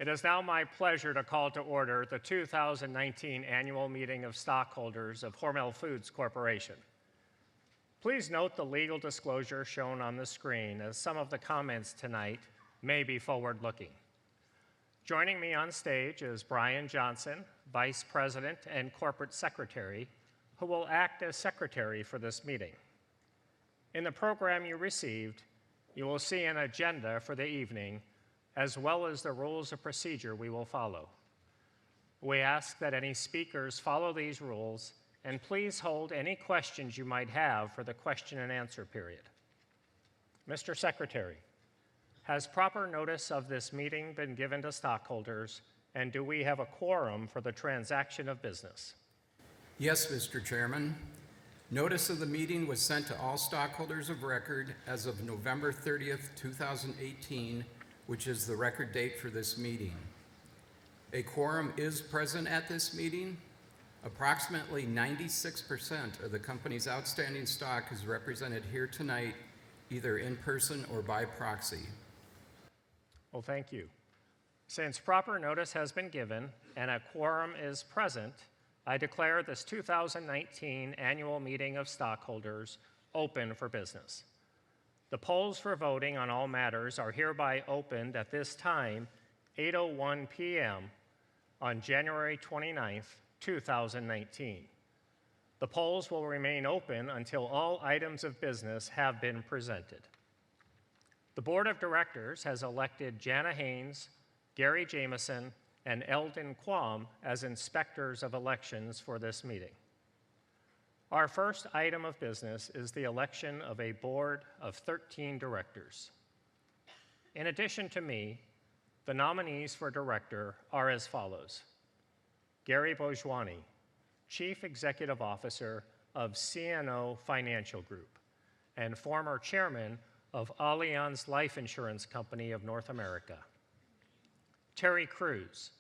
It is now my pleasure to call to order the 2019 Annual Meeting of Stockholders of Hormel Foods Corporation. Please note the legal disclosure shown on the screen, as some of the comments tonight may be forward-looking. Joining me on stage is Brian Johnson, Vice President and Corporate Secretary, who will act as Secretary for this meeting. In the program you received, you will see an agenda for the evening, as well as the rules of procedure we will follow. We ask that any speakers follow these rules, and please hold any questions you might have for the question and answer period. Mr. Secretary, has proper notice of this meeting been given to stockholders, and do we have a quorum for the transaction of business? Yes, Mr. Chairman. Notice of the meeting was sent to all stockholders of record as of November 30th, 2018, which is the record date for this meeting. A quorum is present at this meeting. Approximately 96% of the company's outstanding stock is represented here tonight, either in person or by proxy. Well, thank you. Since proper notice has been given and a quorum is present, I declare this 2019 Annual Meeting of Stockholders open for business. The polls for voting on all matters are hereby opened at this time, 8:01 p.m. on January 29th, 2019. The polls will remain open until all items of business have been presented. The Board of Directors has elected Jana Haynes, Gary Jameson, and Eldon Quam as inspectors of elections for this meeting. Our first item of business is the election of a board of 13 directors. In addition to me, the nominees for director are as follows: Gary Bojwani, Chief Executive Officer of CNO Financial Group and former chairman of Allianz Life Insurance Company of North America. Terry Crews,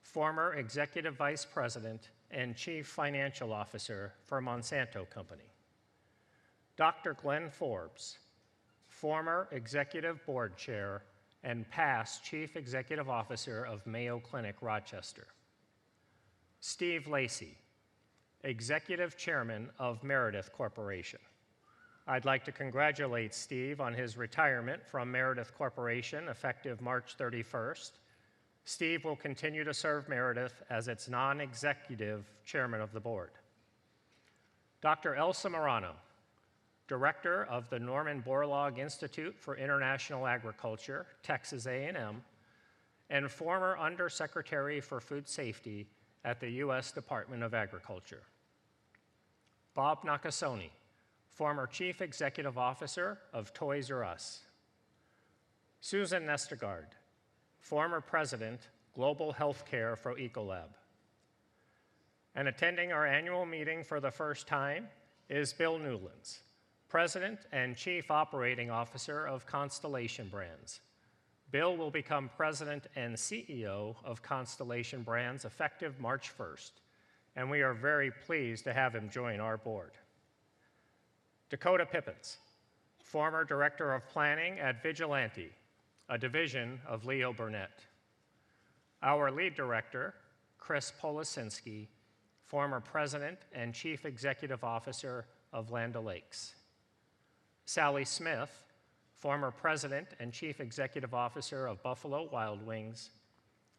former Executive Vice President and Chief Financial Officer for Monsanto Company. Dr. Glenn Forbes, former Executive Board Chair and past Chief Executive Officer of Mayo Clinic, Rochester. Steve Lacey, Executive Chairman of Meredith Corporation. I'd like to congratulate Steve on his retirement from Meredith Corporation effective March 31st. Steve will continue to serve Meredith as its non-executive chairman of the board. Dr. Elsa Morano, director of the Norman Borlaug Institute for International Agriculture, Texas A&M, and former Undersecretary for Food Safety at the U.S. Department of Agriculture. Bob Nakasone, former Chief Executive Officer of Toys R Us. Susan Nestergaard, former President, Global Healthcare for Ecolab. And attending our annual meeting for the first time is Bill Newlands, President and Chief Operating Officer of Constellation Brands. Bill will become President and CEO of Constellation Brands effective March 1st, and we are very pleased to have him join our board. Dakota Pippins, former Director of Planning at Vigilante, a division of Leo Burnett. Our lead director, Chris Policinski, former President and Chief Executive Officer of Land O'Lakes. Sally Smith, former President and Chief Executive Officer of Buffalo Wild Wings,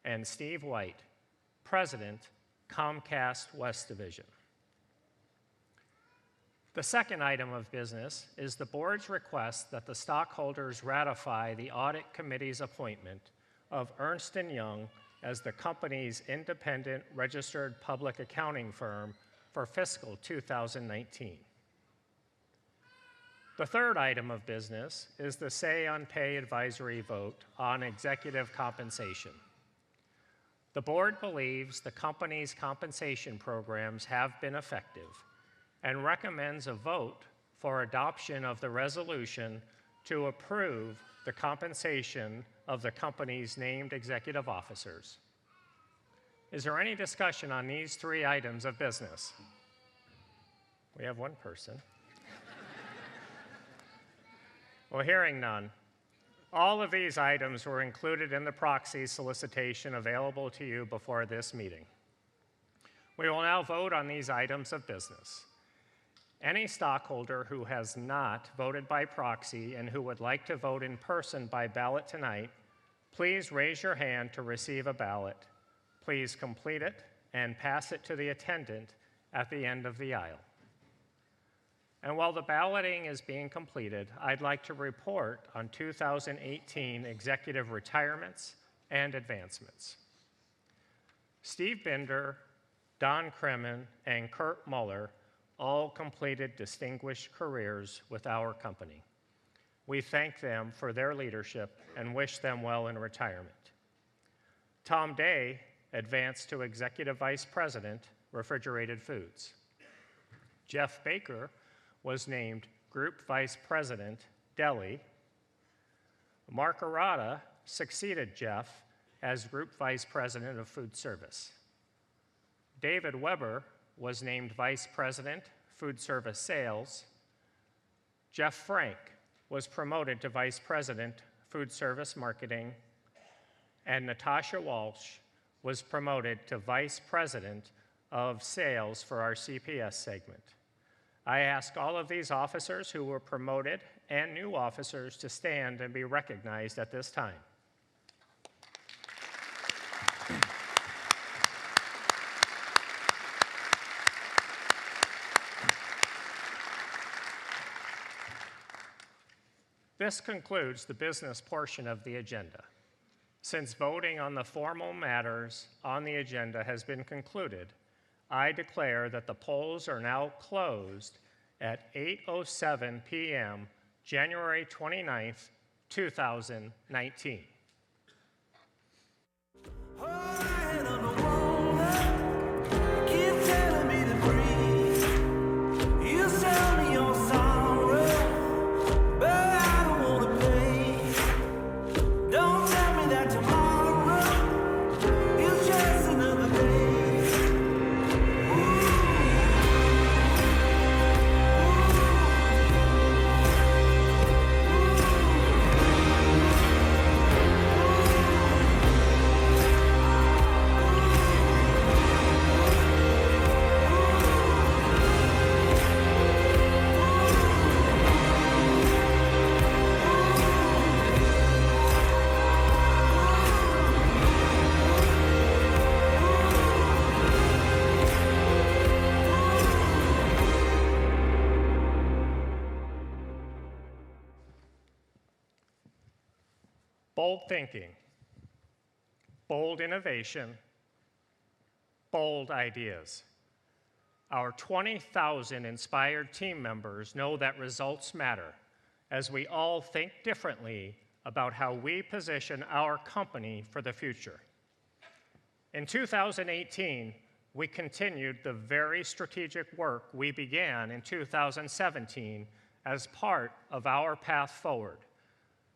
and Steve White, President, Comcast West Division. The second item of business is the board's request that the stockholders ratify the Audit Committee's appointment of Ernst & Young as the company's independent registered public accounting firm for fiscal 2019. The third item of business is the Say on Pay advisory vote on executive compensation. The board believes the company's compensation programs have been effective and recommends a vote for adoption of the resolution to approve the compensation of the company's named executive officers. Is there any discussion on these three items of business? We have one person. Well, hearing none, All of these items were included in the proxy solicitation available to you before this meeting. We will now vote on these items of business. Any stockholder who has not voted by proxy and who would like to vote in person by ballot tonight, please raise your hand to receive a ballot. Please complete it and pass it to the attendant at the end of the aisle. And while the balloting is being completed, I'd like to report on 2018 executive retirements and advancements. Steve Binder, Don Kremen, and Kurt Muller all completed distinguished careers with our company. We thank them for their leadership and wish them well in retirement. Tom Day advanced to Executive Vice President, Refrigerated Foods. Jeff Baker was named Group Vice President, Deli. Mark Arata succeeded Jeff as Group Vice President of Food Service. David Weber was named Vice President, Food Service Sales. Jeff Frank was promoted to Vice President, Food Service Marketing. And Natasha Walsh was promoted to Vice President of Sales for our CPS segment. I ask all of these officers who were promoted and new officers to stand and be recognized at this time. This concludes the business portion of the agenda. Since voting on the formal matters on the agenda has been concluded, I declare that the polls are now closed at 8:07 p.m., January 29th, 2019. Bold thinking, bold innovation, bold ideas. Our 20,000 inspired team members know that results matter as we all think differently about how we position our company for the future. In 2018, we continued the very strategic work we began in 2017 as part of our path forward,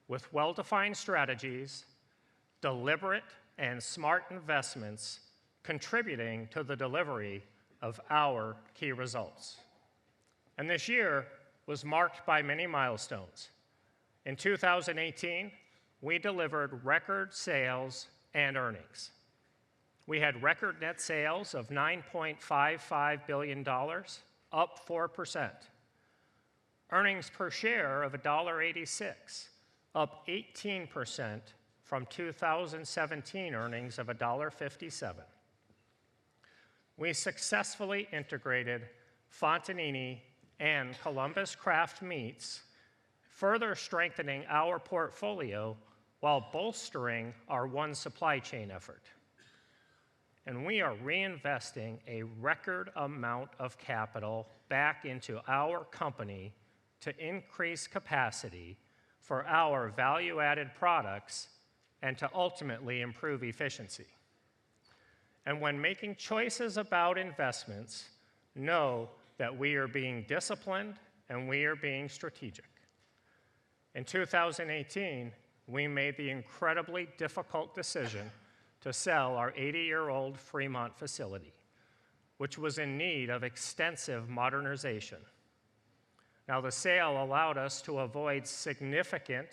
with well-defined strategies, deliberate and smart investments contributing to the delivery of our key results. And this year was marked by many milestones. In 2018, we delivered record sales and earnings. We had record net sales of $9.55 billion, up 4%. Earnings per share of $1.86, up 18% from 2017 earnings of $1.57. We successfully integrated Fontanini and Columbus Craft Meats, further strengthening our portfolio while bolstering our one supply chain effort. And we are reinvesting a record amount of capital back into our company to increase capacity for our value-added products and to ultimately improve efficiency. And when making choices about investments, know that we are being disciplined and we are being strategic. In 2018, we made the incredibly difficult decision to sell our 80-year-old Fremont facility, which was in need of extensive modernization. Now, the sale allowed us to avoid significant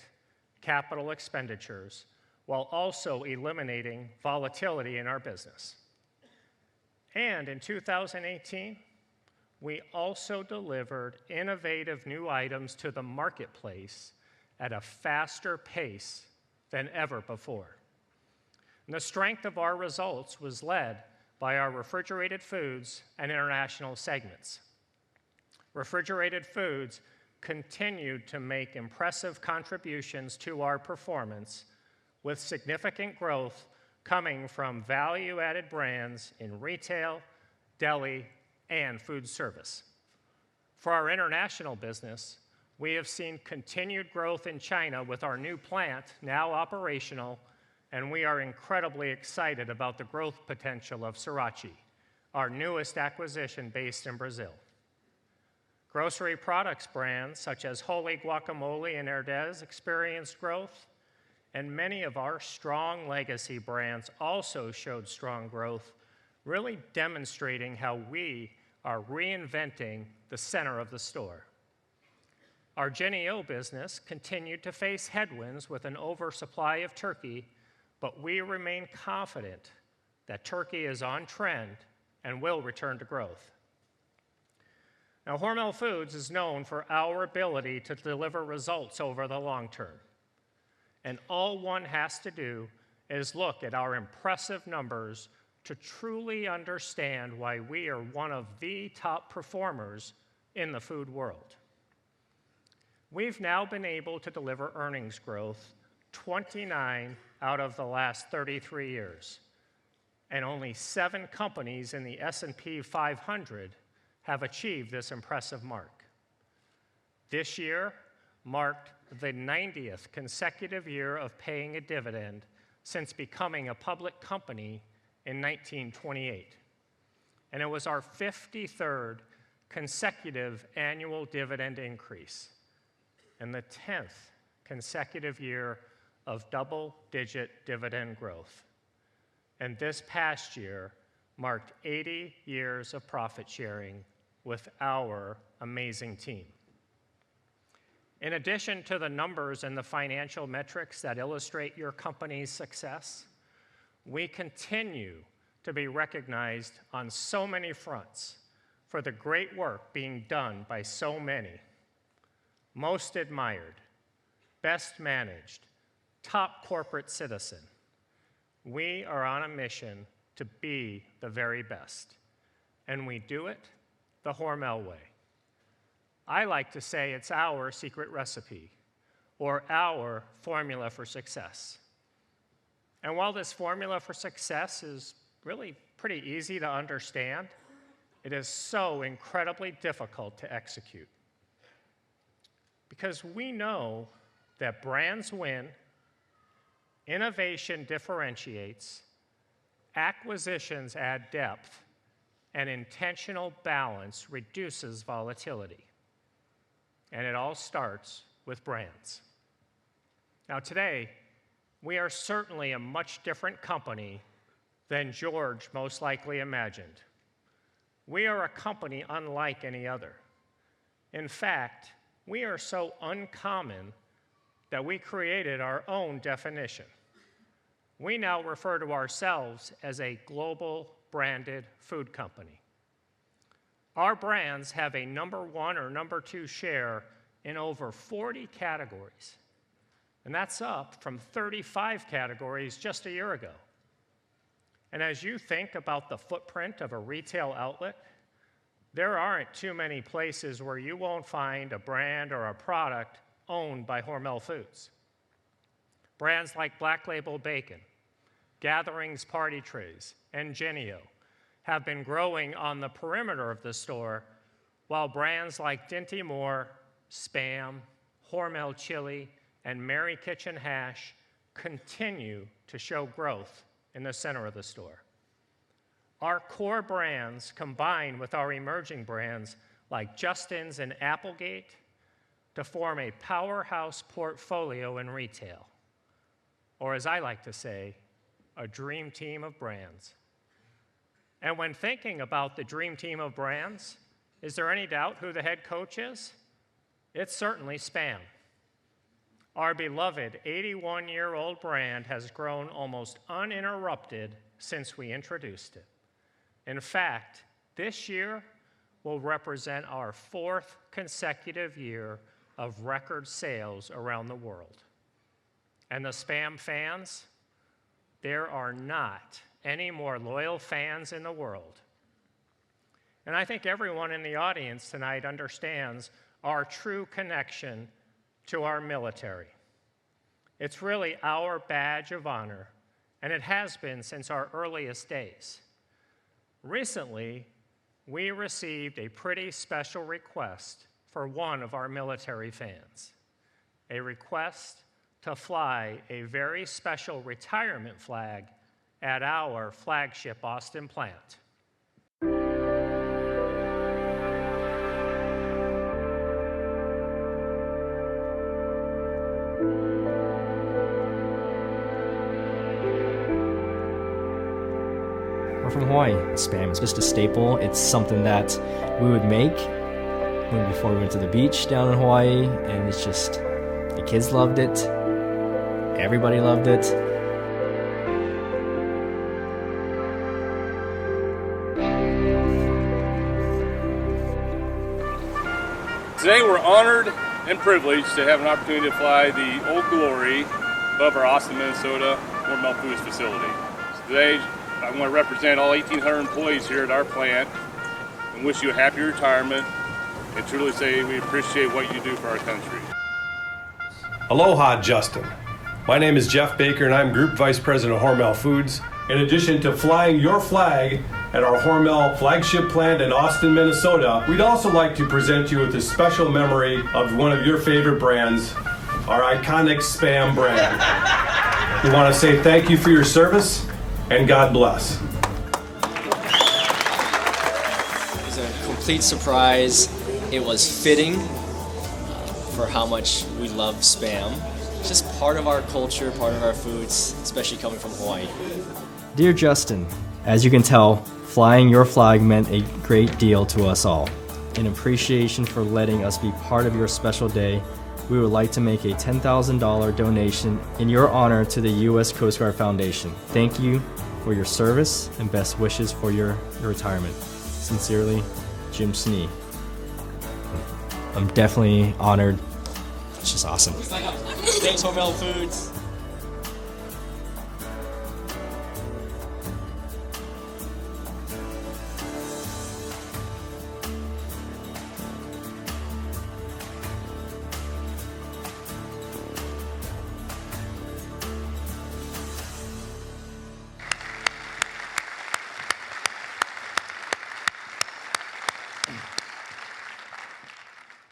capital expenditures while also eliminating volatility in our business. And in 2018, we also delivered innovative new items to the marketplace at a faster pace than ever before. And the strength of our results was led by our refrigerated foods and international segments. Refrigerated foods continued to make impressive contributions to our performance, with significant growth coming from value-added brands in retail, deli, and food service. For our international business, we have seen continued growth in China with our new plant now operational, and we are incredibly excited about the growth potential of Sriracha, our newest acquisition based in Brazil. Grocery products brands such as Holy Guacamole and Herdez experienced growth, and many of our strong legacy brands also showed strong growth, really demonstrating how we are reinventing the center of the store. Our Jennie-O business continued to face headwinds with an oversupply of turkey, but we remain confident that turkey is on trend and will return to growth. Now, Hormel Foods is known for our ability to deliver results over the long term. And all one has to do is look at our impressive numbers to truly understand why we are one of the top performers in the food world. We've now been able to deliver earnings growth 29 out of the last 33 years, and only 7 companies in the S&P 500 have achieved this impressive mark. This year marked the 90th consecutive year of paying a dividend since becoming a public company in 1928. And it was our 53rd consecutive annual dividend increase and the 10th consecutive year of double-digit dividend growth. And this past year marked 80 years of profit sharing with our amazing team. In addition to the numbers and the financial metrics that illustrate your company's success, we continue to be recognized on so many fronts for the great work being done by so many. Most admired, best managed, top corporate citizen. We are on a mission to be the very best, and we do it the Hormel way. I like to say it's our secret recipe, or our formula for success. And while this formula for success is really pretty easy to understand, it is so incredibly difficult to execute. Because we know that brands win, innovation differentiates, acquisitions add depth, and intentional balance reduces volatility. And it all starts with brands. Now today, we are certainly a much different company than George most likely imagined. We are a company unlike any other. In fact, we are so uncommon that we created our own definition. We now refer to ourselves as a global branded food company. Our brands have a #1 or #2 share in over 40 categories, and that's up from 35 categories just a year ago. And as you think about the footprint of a retail outlet, there aren't too many places where you won't find a brand or a product owned by Hormel Foods. Brands like Black Label Bacon, Gatherings Party Trays, and Jennie-O have been growing on the perimeter of the store, while brands like Dinty Moore, Spam, Hormel Chili, and Mary Kitchen Hash continue to show growth in the center of the store. Our core brands combine with our emerging brands like Justin's and Applegate to form a powerhouse portfolio in retail, or as I like to say, a dream team of brands. And when thinking about the dream team of brands, is there any doubt who the head coach is? It's certainly Spam. Our beloved 81-year-old brand has grown almost uninterrupted since we introduced it. In fact, this year will represent our 4th consecutive year of record sales around the world. And the Spam fans, there are not any more loyal fans in the world. And I think everyone in the audience tonight understands our true connection to our military. It's really our badge of honor, and it has been since our earliest days. Recently, we received a pretty special request for one of our military fans, a request to fly a very special retirement flag at our flagship Austin plant. We're from Hawaii. Spam is just a staple. It's something that we would make before we went to the beach down in Hawaii, and it's just, the kids loved it. Everybody loved it. Today we're honored and privileged to have an opportunity to fly the Old Glory above our Austin, Minnesota Hormel Foods facility. So today I want to represent all 1,800 employees here at our plant and wish you a happy retirement and truly say we appreciate what you do for our country. Aloha, Justin. My name is Jeff Baker and I'm Group Vice President of Hormel Foods. In addition to flying your flag at our Hormel flagship plant in Austin, Minnesota, we'd also like to present you with a special memory of one of your favorite brands, our iconic Spam brand. We want to say thank you for your service and God bless. It was a complete surprise. It was fitting for how much we love Spam. It's just part of our culture, part of our foods, especially coming from Hawaii. Dear Justin, as you can tell, flying your flag meant a great deal to us all. In appreciation for letting us be part of your special day, we would like to make a $10,000 donation in your honor to the U.S. Coast Guard Foundation. Thank you for your service and best wishes for your retirement. Sincerely, Jim Snee. I'm definitely honored. It's just awesome. Thanks, Hormel Foods.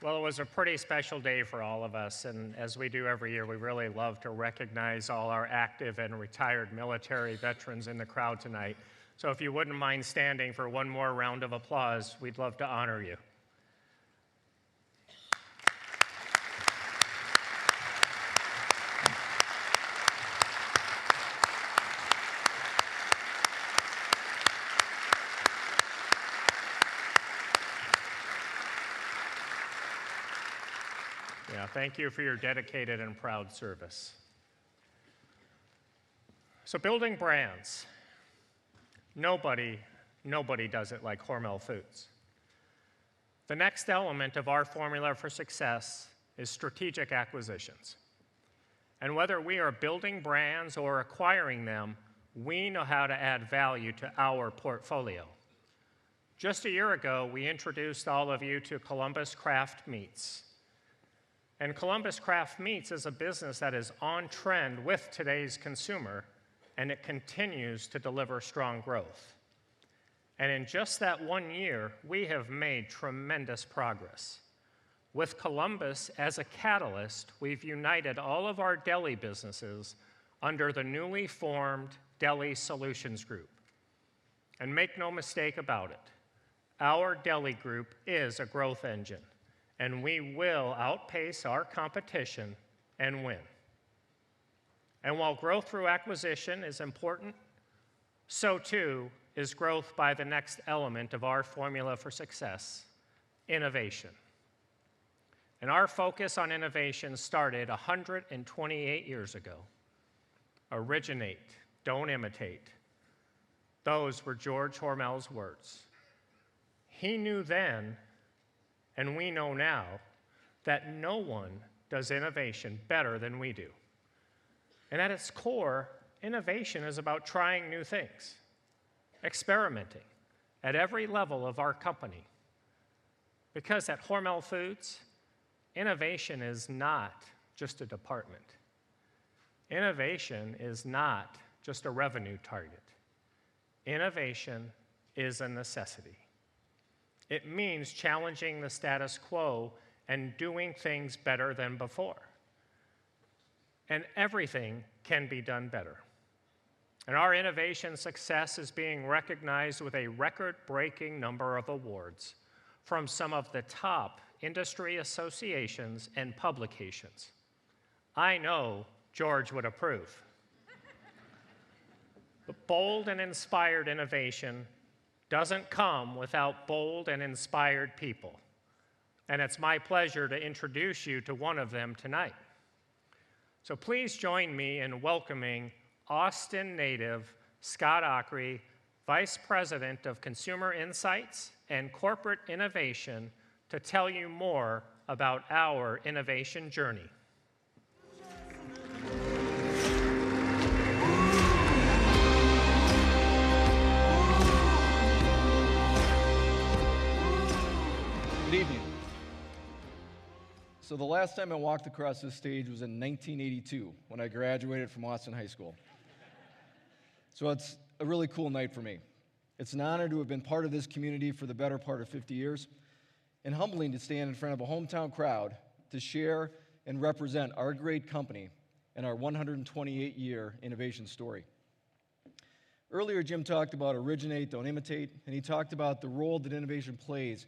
Well, it was a pretty special day for all of us, and as we do every year, we really love to recognize all our active and retired military veterans in the crowd tonight. So if you wouldn't mind standing for one more round of applause, we'd love to honor you. Yeah, thank you for your dedicated and proud service. So building brands. Nobody does it like Hormel Foods. The next element of our formula for success is strategic acquisitions. And whether we are building brands or acquiring them, we know how to add value to our portfolio. Just a year ago, we introduced all of you to Columbus Craft Meats. And Columbus Craft Meats is a business that is on trend with today's consumer, and it continues to deliver strong growth. And in just that 1 year, we have made tremendous progress. With Columbus as a catalyst, we've united all of our deli businesses under the newly formed Deli Solutions Group. And make no mistake about it, our deli group is a growth engine, and we will outpace our competition and win. And while growth through acquisition is important, so too is growth by the next element of our formula for success, innovation. And our focus on innovation started 128 years ago. Originate, don't imitate. Those were George Hormel's words. He knew then, and we know now, that no one does innovation better than we do. And at its core, innovation is about trying new things, experimenting at every level of our company. Because at Hormel Foods, innovation is not just a department. Innovation is not just a revenue target. Innovation is a necessity. It means challenging the status quo and doing things better than before. And everything can be done better. And our innovation success is being recognized with a record-breaking number of awards from some of the top industry associations and publications. I know George would approve. But bold and inspired innovation doesn't come without bold and inspired people. And it's my pleasure to introduce you to one of them tonight. So please join me in welcoming Austin native Scott Ockrey, Vice President of Consumer Insights and Corporate Innovation, to tell you more about our innovation journey. Good evening. So the last time I walked across this stage was in 1982 when I graduated from Austin High School. So it's a really cool night for me. It's an honor to have been part of this community for the better part of 50 years, and humbling to stand in front of a hometown crowd to share and represent our great company and our 128-year innovation story. Earlier, Jim talked about originate, don't imitate, and he talked about the role that innovation plays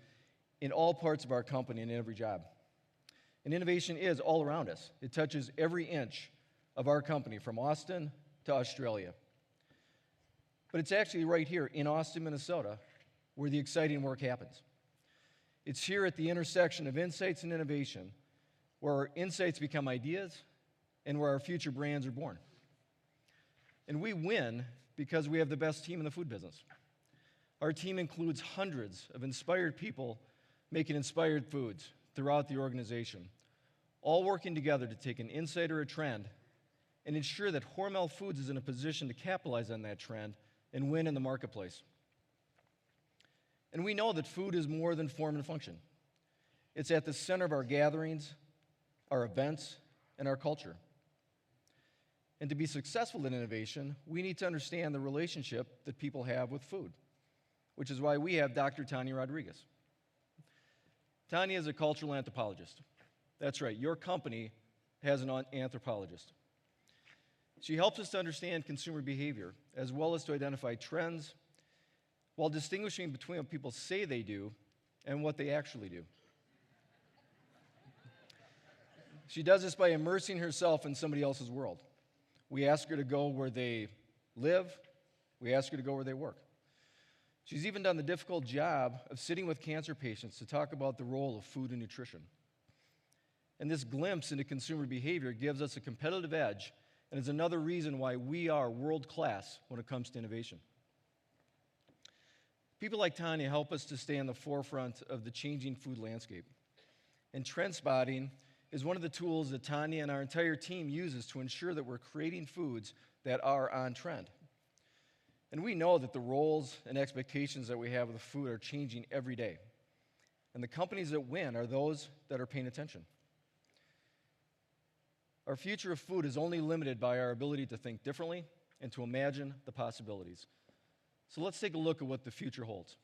in all parts of our company and in every job. And innovation is all around us. It touches every inch of our company, from Austin to Australia. But it's actually right here in Austin, Minnesota, where the exciting work happens. It's here at the intersection of insights and innovation, where our insights become ideas and where our future brands are born. And we win because we have the best team in the food business. Our team includes hundreds of inspired people making inspired foods throughout the organization, all working together to take an insight or a trend and ensure that Hormel Foods is in a position to capitalize on that trend and win in the marketplace. And we know that food is more than form and function. It's at the center of our gatherings, our events, and our culture. And to be successful in innovation, we need to understand the relationship that people have with food, which is why we have Dr. Tanya Rodriguez. Tanya is a cultural anthropologist. That's right, your company has an anthropologist. She helps us to understand consumer behavior, as well as to identify trends, while distinguishing between what people say they do and what they actually do. She does this by immersing herself in somebody else's world. We ask her to go where they live. We ask her to go where they work. She's even done the difficult job of sitting with cancer patients to talk about the role of food and nutrition. And this glimpse into consumer behavior gives us a competitive edge and is another reason why we are world-class when it comes to innovation. People like Tanya help us to stay on the forefront of the changing food landscape. And trend spotting is one of the tools that Tanya and our entire team uses to ensure that we're creating foods that are on trend. And we know that the roles and expectations that we have with food are changing every day. And the companies that win are those that are paying attention. Our future of food is only limited by our ability to think differently and to imagine the possibilities. So let's take a look at what the future holds.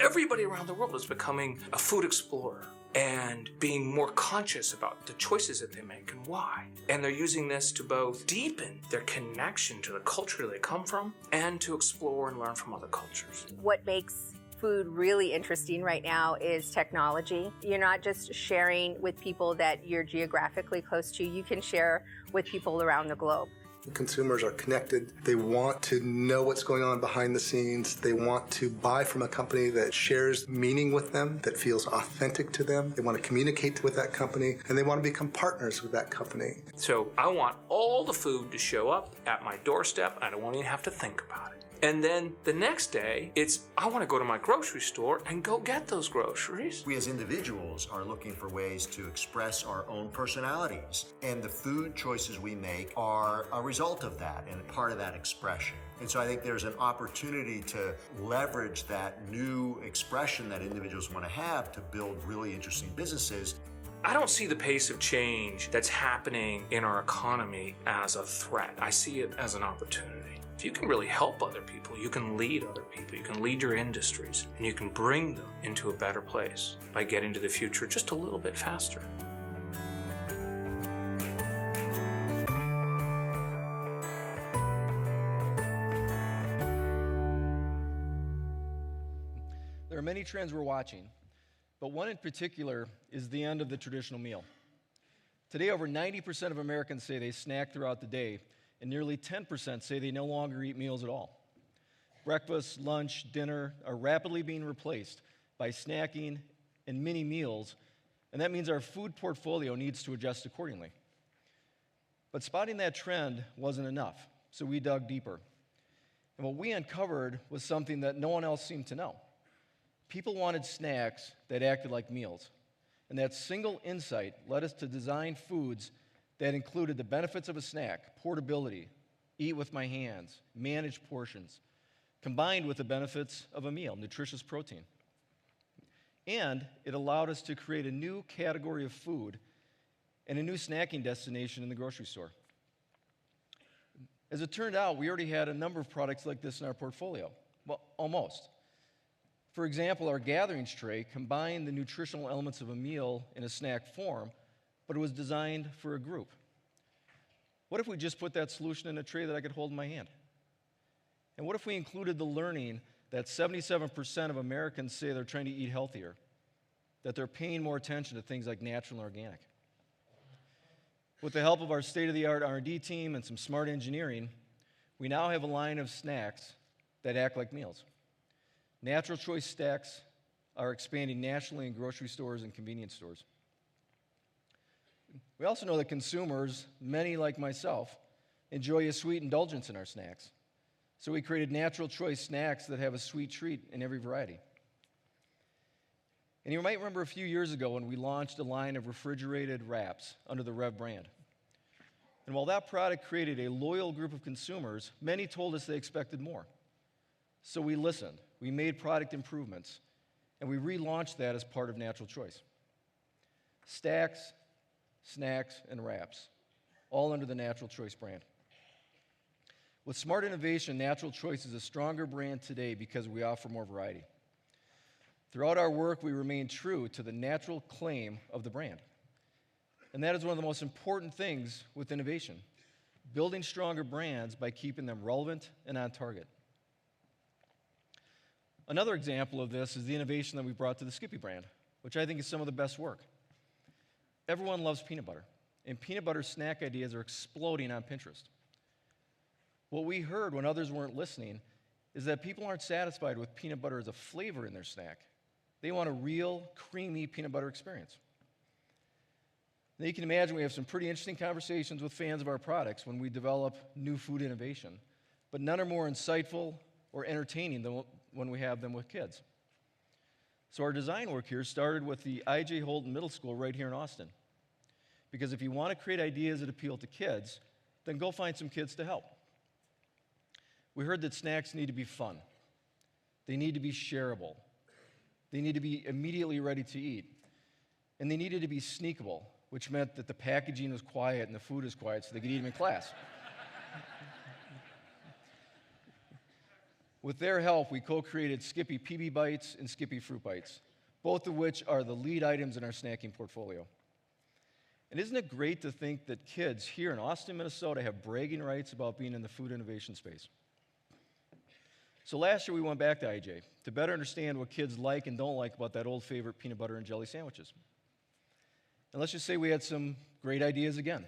Everybody around the world is becoming a food explorer and being more conscious about the choices that they make and why. And they're using this to both deepen their connection to the culture they come from and to explore and learn from other cultures. What makes food really interesting right now is technology. You're not just sharing with people that you're geographically close to, you can share with people around the globe. Consumers are connected. They want to know what's going on behind the scenes. They want to buy from a company that shares meaning with them, that feels authentic to them. They want to communicate with that company, and they want to become partners with that company. So I want all the food to show up at my doorstep. I don't want to even have to think about it. And then the next day, I want to go to my grocery store and go get those groceries. We as individuals are looking for ways to express our own personalities, and the food choices we make are a result of that and part of that expression. And so I think there's an opportunity to leverage that new expression that individuals want to have to build really interesting businesses. I don't see the pace of change that's happening in our economy as a threat. I see it as an opportunity. If you can really help other people, you can lead other people, you can lead your industries, and you can bring them into a better place by getting to the future just a little bit faster. There are many trends we're watching, but one in particular is the end of the traditional meal. Today, over 90% of Americans say they snack throughout the day, and nearly 10% say they no longer eat meals at all. Breakfast, lunch, dinner are rapidly being replaced by snacking and mini meals, and that means our food portfolio needs to adjust accordingly. But spotting that trend wasn't enough, so we dug deeper. And what we uncovered was something that no one else seemed to know. People wanted snacks that acted like meals, and that single insight led us to design foods that included the benefits of a snack, portability, eat with my hands, manage portions, combined with the benefits of a meal, nutritious protein. And it allowed us to create a new category of food and a new snacking destination in the grocery store. As it turned out, we already had a number of products like this in our portfolio. Well, almost. For example, our gatherings tray combined the nutritional elements of a meal in a snack form, but it was designed for a group. What if we just put that solution in a tray that I could hold in my hand? And what if we included the learning that 77% of Americans say they're trying to eat healthier, that they're paying more attention to things like natural and organic? With the help of our state-of-the-art R&D team and some smart engineering, we now have a line of snacks that act like meals. Natural Choice snacks are expanding nationally in grocery stores and convenience stores. We also know that consumers, many like myself, enjoy a sweet indulgence in our snacks. So we created Natural Choice snacks that have a sweet treat in every variety. And you might remember a few years ago when we launched a line of refrigerated wraps under the Rev brand. And while that product created a loyal group of consumers, many told us they expected more. So we listened, we made product improvements, and we relaunched that as part of Natural Choice. Stacks, snacks, and wraps, all under the Natural Choice brand. With smart innovation, Natural Choice is a stronger brand today because we offer more variety. Throughout our work, we remain true to the natural claim of the brand. And that is one of the most important things with innovation, building stronger brands by keeping them relevant and on target. Another example of this is the innovation that we brought to the Skippy brand, which I think is some of the best work. Everyone loves peanut butter, and peanut butter snack ideas are exploding on Pinterest. What we heard when others weren't listening is that people aren't satisfied with peanut butter as a flavor in their snack. They want a real, creamy peanut butter experience. Now you can imagine we have some pretty interesting conversations with fans of our products when we develop new food innovation, but none are more insightful or entertaining than when we have them with kids. So our design work here started with the I.J. Holton Middle School right here in Austin. Because if you want to create ideas that appeal to kids, then go find some kids to help. We heard that snacks need to be fun. They need to be shareable. They need to be immediately ready to eat. And they needed to be sneakable, which meant that the packaging was quiet and the food was quiet so they could eat them in class. With their help, we co-created Skippy PB Bites and Skippy Fruit Bites, both of which are the lead items in our snacking portfolio. And isn't it great to think that kids here in Austin, Minnesota have bragging rights about being in the food innovation space? So last year we went back to IJ to better understand what kids like and don't like about that old favorite peanut butter and jelly sandwiches. And let's just say we had some great ideas again.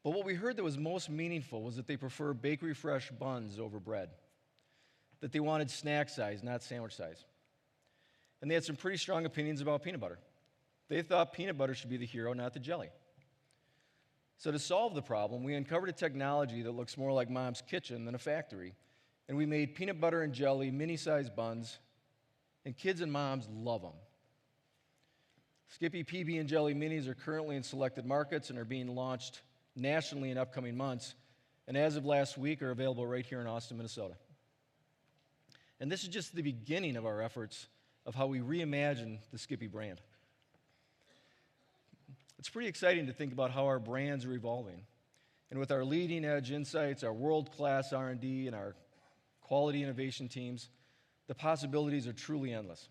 But what we heard that was most meaningful was that they prefer bakery fresh buns over bread, that they wanted snack size, not sandwich size. And they had some pretty strong opinions about peanut butter. They thought peanut butter should be the hero, not the jelly. So to solve the problem, we uncovered a technology that looks more like Mom's kitchen than a factory, and we made peanut butter and jelly mini-sized buns, and kids and moms love them. Skippy PB and Jelly Minis are currently in selected markets and are being launched nationally in upcoming months, and as of last week are available right here in Austin, Minnesota. And this is just the beginning of our efforts of how we reimagine the Skippy brand. It's pretty exciting to think about how our brands are evolving. And with our leading edge insights, our world-class R&D, and our quality innovation teams, the possibilities are truly endless.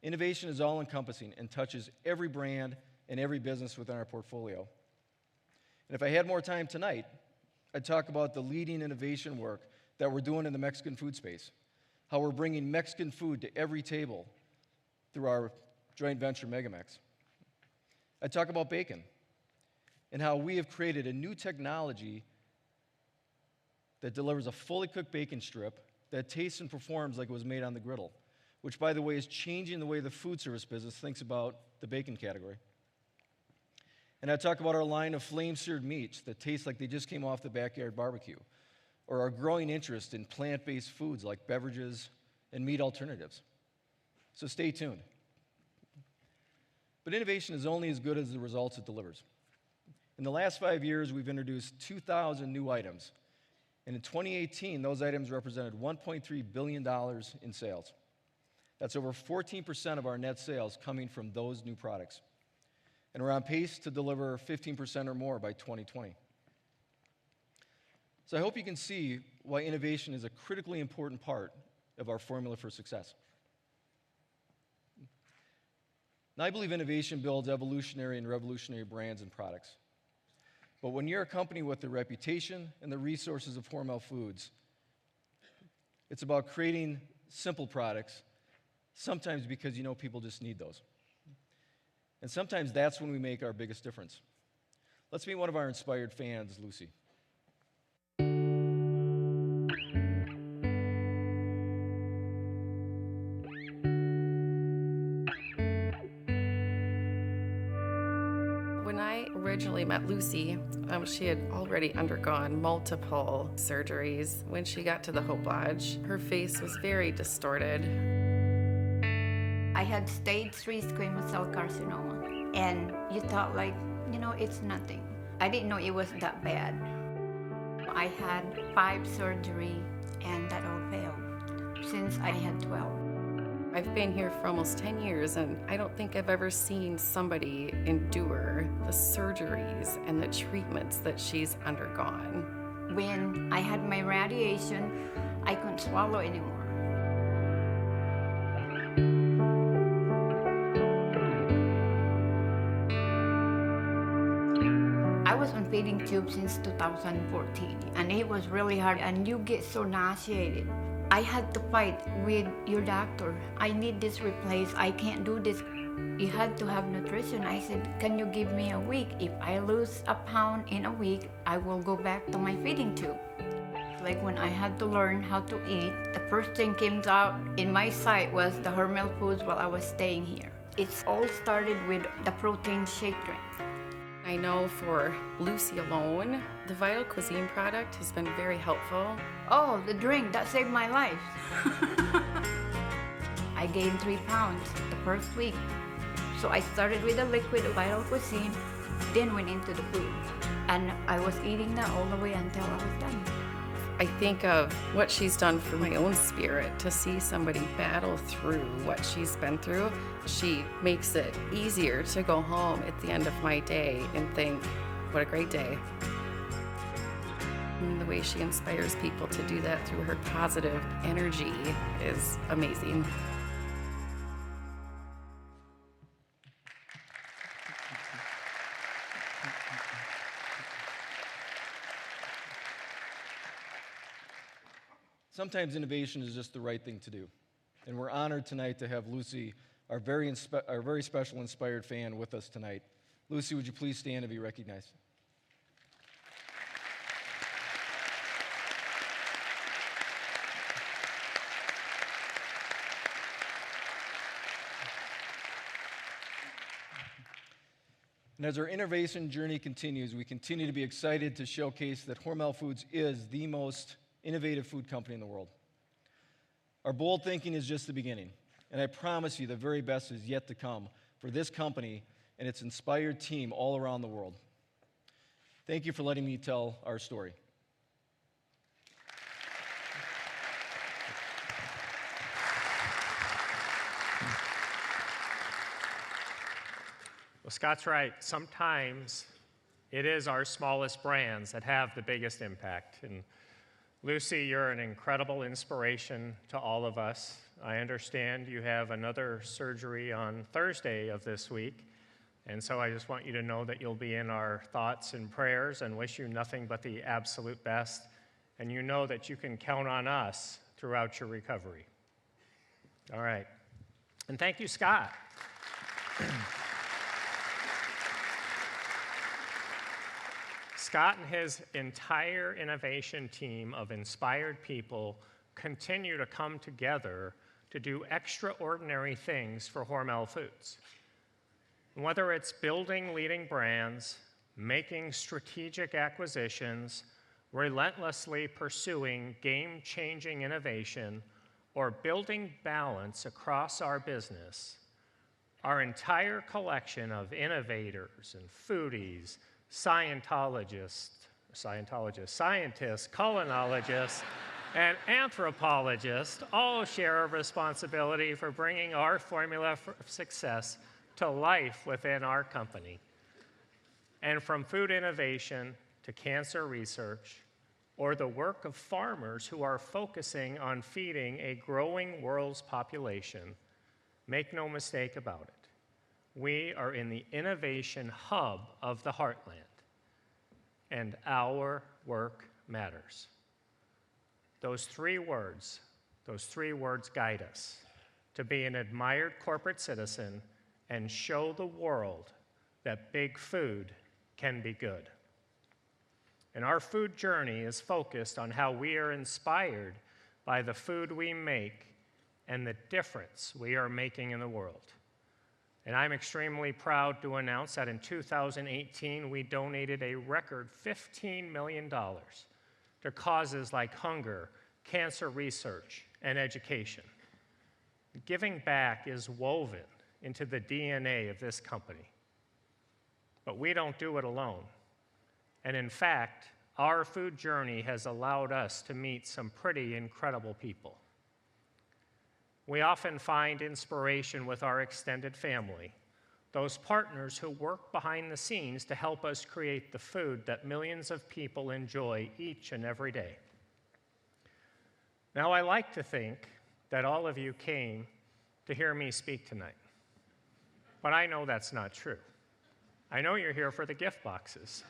Innovation is all-encompassing and touches every brand and every business within our portfolio. And if I had more time tonight, I'd talk about the leading innovation work that we're doing in the Mexican food space, how we're bringing Mexican food to every table through our joint venture, Megamex. I'd talk about bacon and how we have created a new technology that delivers a fully cooked bacon strip that tastes and performs like it was made on the griddle, which, by the way, is changing the way the food service business thinks about the bacon category. And I'd talk about our line of flame-seared meats that taste like they just came off the backyard barbecue, or our growing interest in plant-based foods like beverages and meat alternatives. So stay tuned. But innovation is only as good as the results it delivers. In the last 5 years, we've introduced 2,000 new items. And in 2018, those items represented $1.3 billion in sales. That's over 14% of our net sales coming from those new products. And we're on pace to deliver 15% or more by 2020. So I hope you can see why innovation is a critically important part of our formula for success. Now, I believe innovation builds evolutionary and revolutionary brands and products. But when you're a company with the reputation and the resources of Hormel Foods, it's about creating simple products, sometimes because you know people just need those. And sometimes that's when we make our biggest difference. Let's meet one of our inspired fans, Lucy. When I originally met Lucy, she had already undergone multiple surgeries. When she got to the Hope Lodge, her face was very distorted. I had stage 3 squamous cell carcinoma, and you thought like, it's nothing. I didn't know it was that bad. I had 5 surgeries, and that all failed since I had 12. I've been here for almost 10 years, and I don't think I've ever seen somebody endure the surgeries and the treatments that she's undergone. When I had my radiation, I couldn't swallow anymore. I was on feeding tubes since 2014, and it was really hard, and you get so nauseated. I had to fight with your doctor. I need this replaced. I can't do this. You had to have nutrition. I said, can you give me a week? If I lose a pound in a week, I will go back to my feeding tube. Like when I had to learn how to eat, the first thing came out in my sight was the Hormel Foods while I was staying here. It all started with the protein shake drink. I know for Lucy alone, the Vital Cuisine product has been very helpful. Oh, the drink, that saved my life. I gained 3 pounds the first week. So I started with the liquid Vital Cuisine, then went into the food. And I was eating that all the way until I was done. I think of what she's done for my own spirit, to see somebody battle through what she's been through. She makes it easier to go home at the end of my day and think, what a great day. And the way she inspires people to do that through her positive energy is amazing. Sometimes innovation is just the right thing to do. And we're honored tonight to have Lucy, our very special inspired fan, with us tonight. Lucy, would you please stand and be recognized? And as our innovation journey continues, we continue to be excited to showcase that Hormel Foods is the most innovative food company in the world. Our bold thinking is just the beginning, and I promise you the very best is yet to come for this company and its inspired team all around the world. Thank you for letting me tell our story. Well, Scott's right. Sometimes it is our smallest brands that have the biggest impact. And Lucy, you're an incredible inspiration to all of us. I understand you have another surgery on Thursday of this week. And so I just want you to know that you'll be in our thoughts and prayers and wish you nothing but the absolute best. And you know that you can count on us throughout your recovery. All right. And thank you, Scott. Scott and his entire innovation team of inspired people continue to come together to do extraordinary things for Hormel Foods. Whether it's building leading brands, making strategic acquisitions, relentlessly pursuing game-changing innovation, or building balance across our business, our entire collection of innovators and foodies, scientists, culinologists, and anthropologists all share a responsibility for bringing our formula for success to life within our company. And from food innovation to cancer research, or the work of farmers who are focusing on feeding a growing world's population, make no mistake about it. We are in the innovation hub of the Heartland, and our work matters. Those three words guide us to be an admired corporate citizen and show the world that big food can be good. And our food journey is focused on how we are inspired by the food we make and the difference we are making in the world. And I'm extremely proud to announce that in 2018, we donated a record $15 million to causes like hunger, cancer research, and education. Giving back is woven into the DNA of this company. But we don't do it alone. And in fact, our food journey has allowed us to meet some pretty incredible people. We often find inspiration with our extended family, those partners who work behind the scenes to help us create the food that millions of people enjoy each and every day. Now, I like to think that all of you came to hear me speak tonight, but I know that's not true. I know you're here for the gift boxes.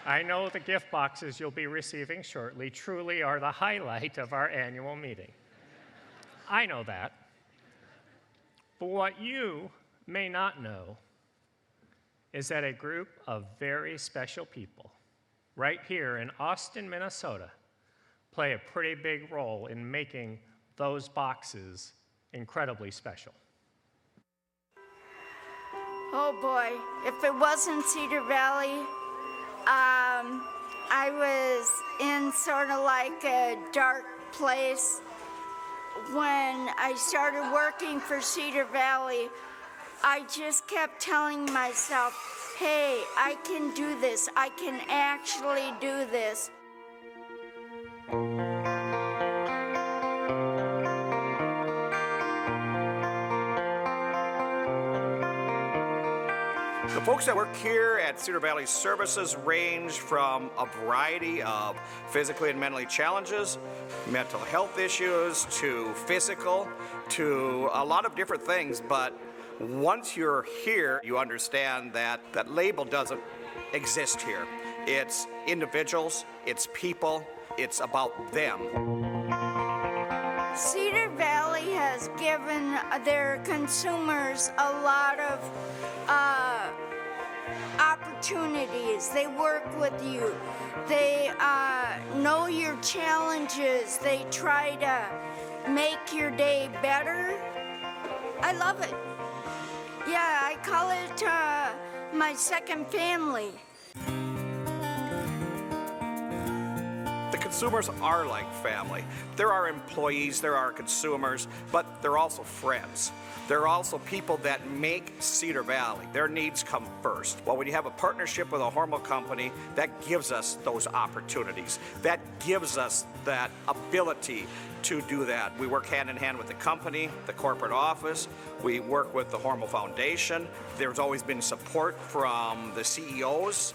I know the gift boxes you'll be receiving shortly truly are the highlight of our annual meeting. I know that. But what you may not know is that a group of very special people right here in Austin, Minnesota, play a pretty big role in making those boxes incredibly special. Oh boy, if it wasn't Cedar Valley, I was in sort of like a dark place. When I started working for Cedar Valley, I just kept telling myself, hey, I can do this. I can actually do this. The folks that work here at Cedar Valley Services range from a variety of physically and mentally challenges, mental health issues, to physical, to a lot of different things. But once you're here, you understand that that label doesn't exist here. It's individuals, it's people, it's about them. Cedar Valley has given their consumers a lot of opportunities. They work with you. They know your challenges. They try to make your day better. I love it. Yeah, I call it my second family. The consumers are like family. There are employees, there are consumers, but they're also friends. They're also people that make Cedar Valley. Their needs come first. Well, when you have a partnership with a Hormel company, that gives us those opportunities. That gives us that ability to do that. We work hand in hand with the company, the corporate office. We work with the Hormel Foundation. There's always been support from the CEOs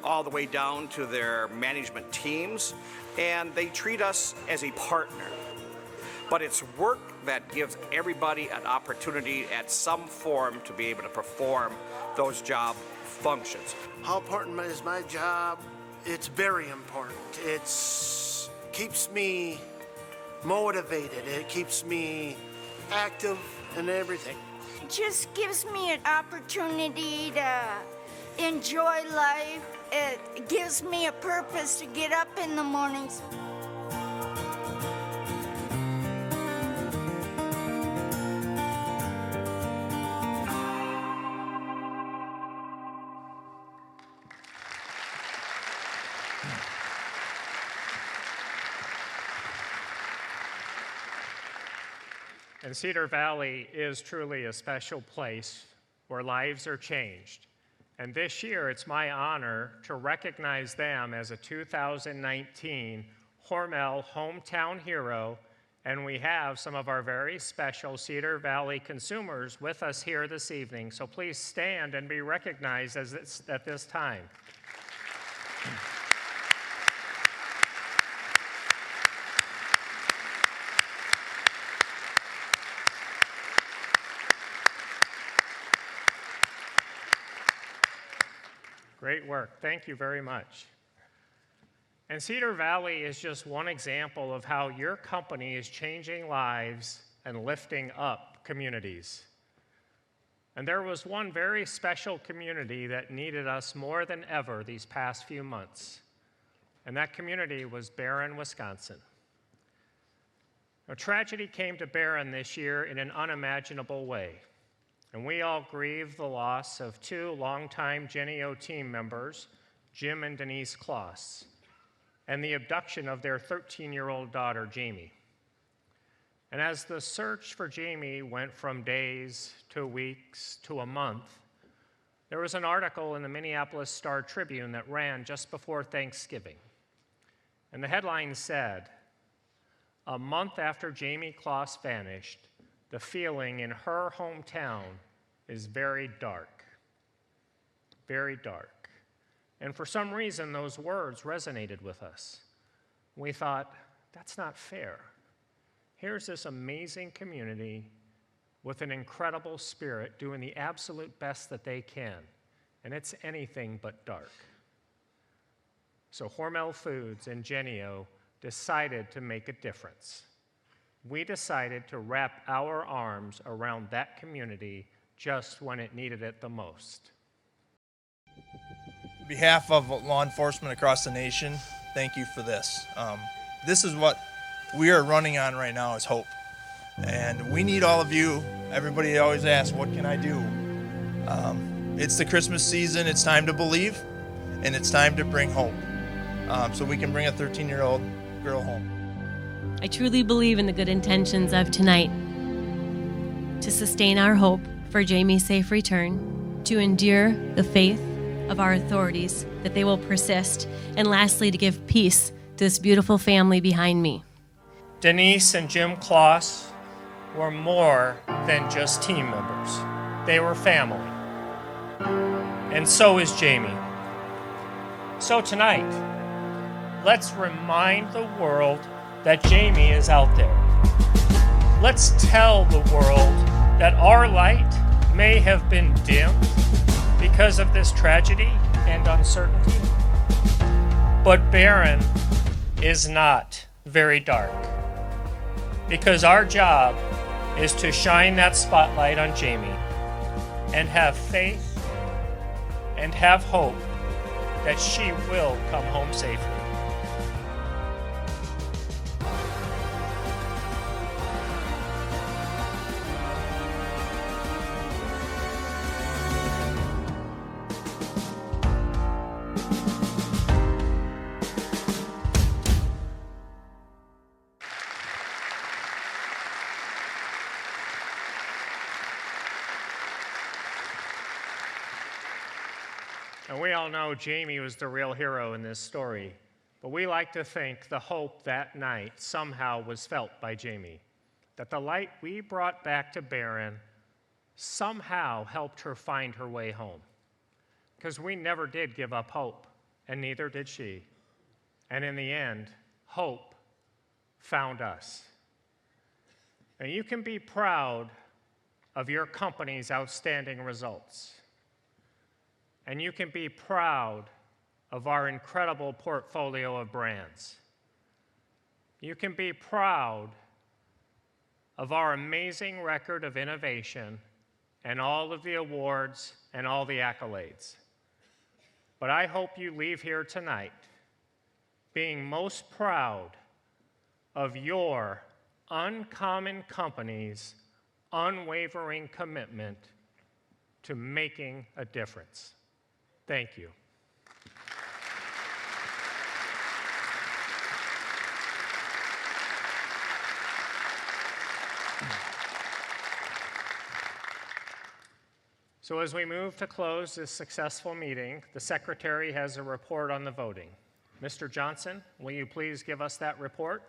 all the way down to their management teams, and they treat us as a partner. But it's work that gives everybody an opportunity at some form to be able to perform those job functions. How important is my job? It's very important. It keeps me motivated. It keeps me active and everything. It just gives me an opportunity to enjoy life. It gives me a purpose to get up in the mornings. And Cedar Valley is truly a special place where lives are changed. And this year, it's my honor to recognize them as a 2019 Hormel Hometown Hero, and we have some of our very special Cedar Valley consumers with us here this evening. So please stand and be recognized at this time. Great work. Thank you very much. And Cedar Valley is just one example of how your company is changing lives and lifting up communities. And there was one very special community that needed us more than ever these past few months. And that community was Barron, Wisconsin. A tragedy came to Barron this year in an unimaginable way. And we all grieve the loss of two longtime Jennie-O team members, Jim and Denise Kloss, and the abduction of their 13-year-old daughter, Jamie. And as the search for Jamie went from days to weeks to a month, there was an article in the Minneapolis Star-Tribune that ran just before Thanksgiving. And the headline said, "A month after Jamie Kloss vanished, the feeling in her hometown is very dark." Very dark. And for some reason, those words resonated with us. We thought, that's not fair. Here's this amazing community with an incredible spirit doing the absolute best that they can, and it's anything but dark. So Hormel Foods and Jennie-O decided to make a difference. We decided to wrap our arms around that community just when it needed it the most. On behalf of law enforcement across the nation, thank you for this. This is what we are running on right now, is hope. And we need all of you. Everybody always asks, what can I do? It's the Christmas season. It's time to believe, and it's time to bring hope. So we can bring a 13-year-old girl home. I truly believe in the good intentions of tonight to sustain our hope for Jamie's safe return, to endure the faith of our authorities that they will persist, and lastly, to give peace to this beautiful family behind me. Denise and Jim Kloss were more than just team members. They were family. And so is Jamie. So tonight, let's remind the world that Jamie is out there. Let's tell the world that our light may have been dimmed because of this tragedy and uncertainty, but Barron is not very dark, because our job is to shine that spotlight on Jamie and have faith and have hope that she will come home safely. And we all know Jamie was the real hero in this story, but we like to think the hope that night somehow was felt by Jamie, that the light we brought back to Barron somehow helped her find her way home. Because we never did give up hope, and neither did she. And in the end, hope found us. And you can be proud of your company's outstanding results. And you can be proud of our incredible portfolio of brands. You can be proud of our amazing record of innovation and all of the awards and all the accolades. But I hope you leave here tonight being most proud of your uncommon company's unwavering commitment to making a difference. Thank you. So as we move to close this successful meeting, the Secretary has a report on the voting. Mr. Johnson, will you please give us that report?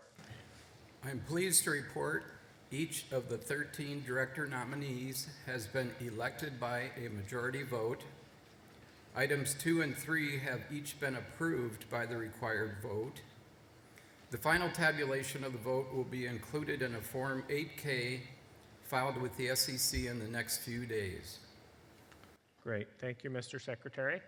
I'm pleased to report each of the 13 director nominees has been elected by a majority vote. Items 2 and 3 have each been approved by the required vote. The final tabulation of the vote will be included in a Form 8K filed with the SEC in the next few days. Great. Thank you, Mr. Secretary.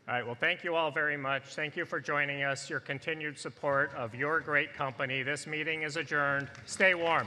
All right, well, thank you all very much. Thank you for joining us, your continued support of your great company. This meeting is adjourned. Stay warm.